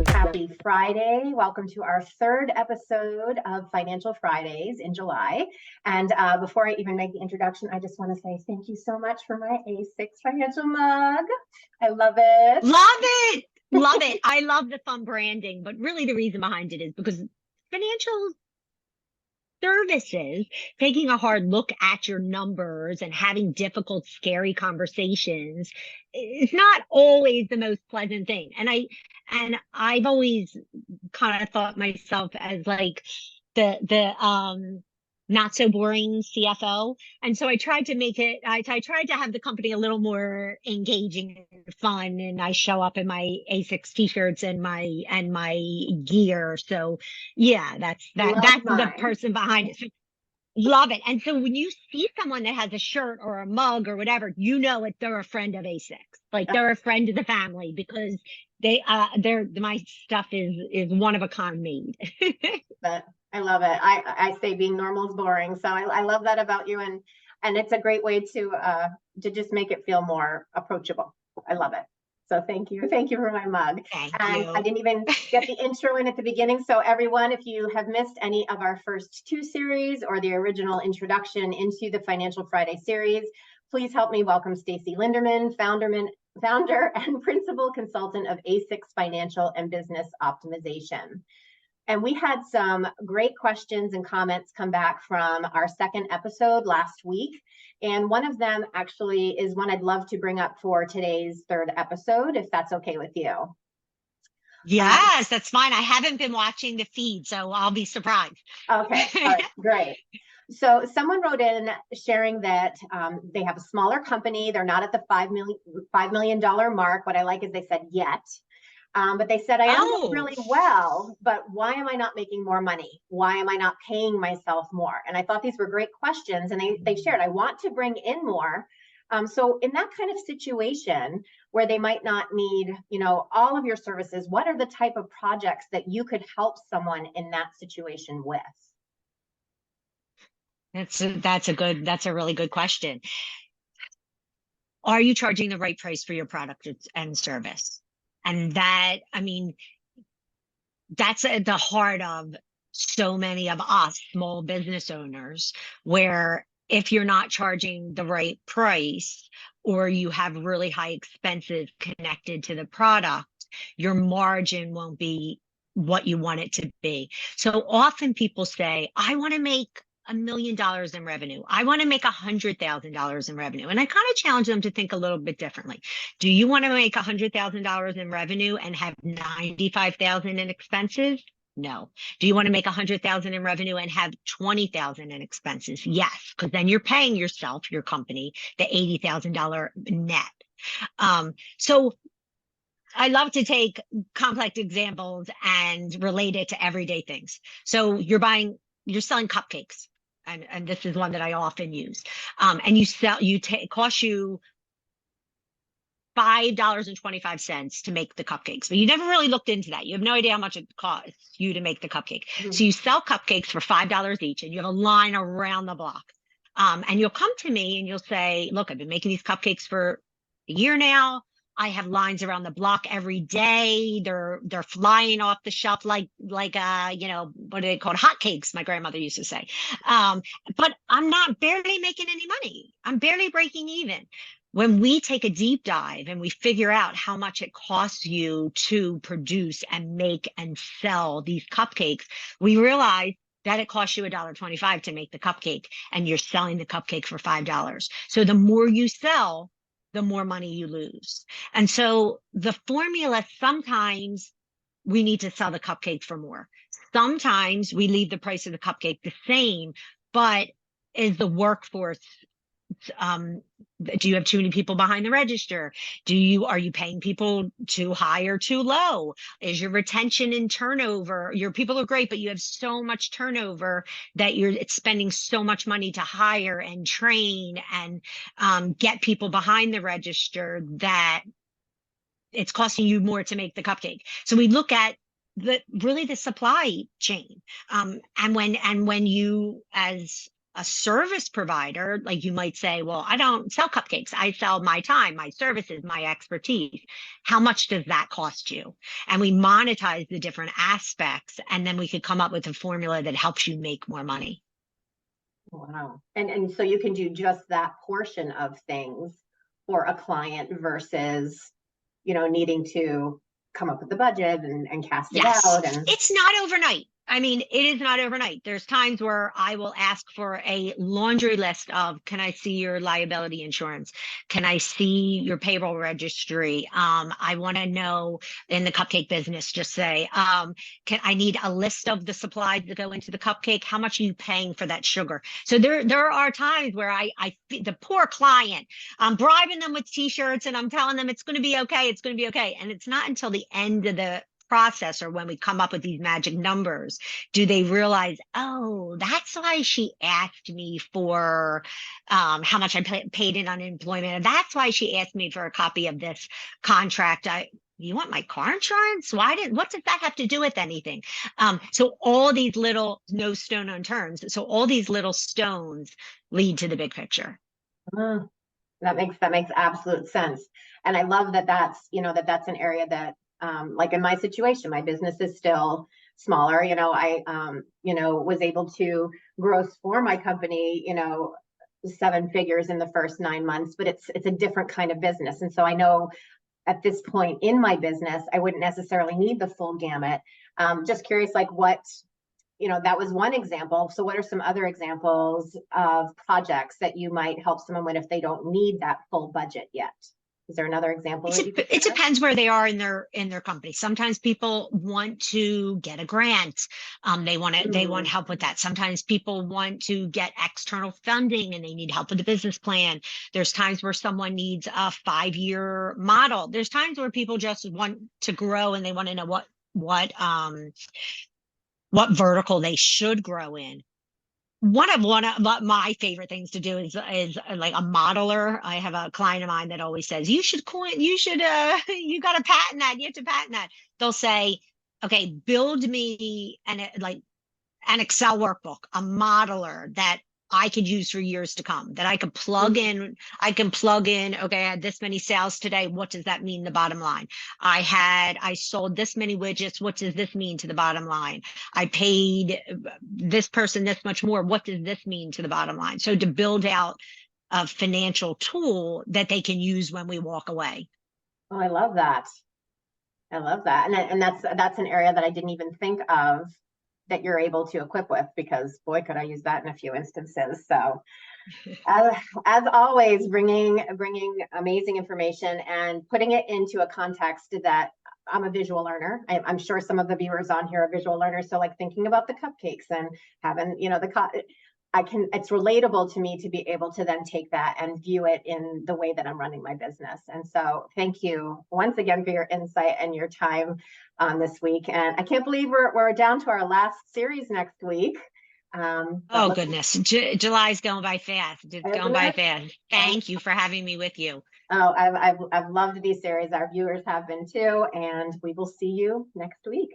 Happy Friday. Welcome to our third episode of Financial Fridays in July. And before I even make the introduction, I just want to say thank you so much for my A6 financial mug. I love it. Love it. Love it. I love the fun branding, but really the reason behind it is because financial services, taking a hard look at your numbers and having difficult, scary conversations is not always the most pleasant thing. And I've always kind of thought myself as like the not so boring CFO. And so I tried to make it, I tried to have the company a little more engaging and fun. And I show up in my A6 t-shirts and my gear. So yeah, that's the Mine. person behind it. So love it. And so when you see someone that has a shirt or a mug or whatever, you know they're a friend of A6. Like they're a friend of the family because they're my stuff is one of a kind made. But I love it. I say being normal is boring. So I love that about you. And it's a great way to just make it feel more approachable. I love it. So thank you. Thank you for my mug. Thank And you. I didn't even get the intro in at the beginning. So everyone, if you have missed any of our first two series or the original introduction into the Financial Friday series, please help me welcome Stacy Linderman, founder and principal consultant of A6 Financial and Business Optimization. And we had some great questions and comments come back from our second episode last week. And one of them actually is one I'd love to bring up for today's third episode, if that's okay with you. Yes, that's fine. I haven't been watching the feed, so I'll be surprised. Okay, all right, great. So someone wrote in sharing that they have a smaller company. They're not at the $5 million mark. What I like is they said yet. But they said, I am doing really well, but why am I not making more money? Why am I not paying myself more? And I thought these were great questions. And they shared, I want to bring in more. So in that kind of situation where they might not need, all of your services, what are the type of projects that you could help someone in that situation with? That's a really good question. Are you charging the right price for your product and service? And that, I mean, that's at the heart of so many of us small business owners, where if you're not charging the right price or you have really high expenses connected to the product, your margin won't be what you want it to be. So often people say, I want to make $1 million in revenue. I want to make $100,000 in revenue. And I kind of challenge them to think a little bit differently. Do you want to make $100,000 in revenue and have 95,000 in expenses? No. Do you want to make 100,000 in revenue and have 20,000 in expenses? Yes, because then you're paying yourself, your company, the $80,000 net. So I love to take complex examples and relate it to everyday things. So you're selling cupcakes. And this is one that I often use. And cost you $5.25 to make the cupcakes, but you never really looked into that. You have no idea how much it costs you to make the cupcake. Mm-hmm. So you sell cupcakes for $5 each, and you have a line around the block. And you'll come to me and you'll say, look, I've been making these cupcakes for a year now. I have lines around the block every day. They're flying off the shelf like what are they called? Hotcakes, my grandmother used to say. But I'm not barely making any money. I'm barely breaking even. When we take a deep dive and we figure out how much it costs you to produce and make and sell these cupcakes, we realize that it costs you $1.25 to make the cupcake, and you're selling the cupcake for $5. So the more you sell, the more money you lose. And so the formula, sometimes we need to sell the cupcake for more. Sometimes we leave the price of the cupcake the same, but is the workforce, do you have too many people behind the register? Are you paying people too high or too low? Is your retention and turnover, your people are great, but you have so much turnover that it's spending so much money to hire and train and get people behind the register that it's costing you more to make the cupcake. So we look at the supply chain. And when you, as a service provider, like you might say, well, I don't sell cupcakes. I sell my time, my services, my expertise. How much does that cost you? And we monetize the different aspects, and then we could come up with a formula that helps you make more money. Wow. And so you can do just that portion of things for a client versus, needing to come up with the budget and cast it Yes, out. And it's not overnight. I mean, it is not overnight. There's times where I will ask for a laundry list of, can I see your liability insurance? Can I see your payroll registry? I want to know, in the cupcake business, just say, I need a list of the supplies that go into the cupcake. How much are you paying for that sugar? So there are times where the poor client, I'm bribing them with t-shirts and I'm telling them it's going to be okay. It's going to be okay. And it's not until the end of the process, or when we come up with these magic numbers, do they realize, oh, that's why she asked me for how much I paid in unemployment, and that's why she asked me for a copy of this contract. You want my car insurance? What does that have to do with anything? So all these little, no stone unturned, so all these little stones lead to the big picture. That makes absolute sense. And I love that that's an area that, like in my situation, my business is still smaller. I was able to gross for my company, 7 figures in the first 9 months, but it's a different kind of business. And so I know at this point in my business, I wouldn't necessarily need the full gamut. Just curious, like that was one example. So what are some other examples of projects that you might help someone with if they don't need that full budget yet? Is there another example? It depends where they are in their company. Sometimes people want to get a grant. They want help with that. Sometimes people want to get external funding and they need help with the business plan. There's times where someone needs a 5-year model. There's times where people just want to grow and they want to know what vertical they should grow in. One of my favorite things to do is like a modeler. I have a client of mine that always says, you got to patent that. You have to patent that. They'll say, okay, build me an Excel workbook, a modeler that I could use for years to come, that I could plug in. Okay, I had this many sales today. What does that mean? The bottom line. I sold this many widgets. What does this mean to the bottom line? I paid this person this much more. What does this mean to the bottom line? So to build out a financial tool that they can use when we walk away. Oh, I love that. And that's an area that I didn't even think of that you're able to equip with, because boy, could I use that in a few instances. So as always, bringing amazing information and putting it into a context that I'm a visual learner. I'm sure some of the viewers on here are visual learners. So like thinking about the cupcakes and having, it's relatable to me to be able to then take that and view it in the way that I'm running my business. And so thank you once again for your insight and your time on this week. And I can't believe we're down to our last series next week. Oh goodness, July's going by fast. It's going by fast. Thank you for having me with you. Oh, I've loved these series. Our viewers have been too, and we will see you next week.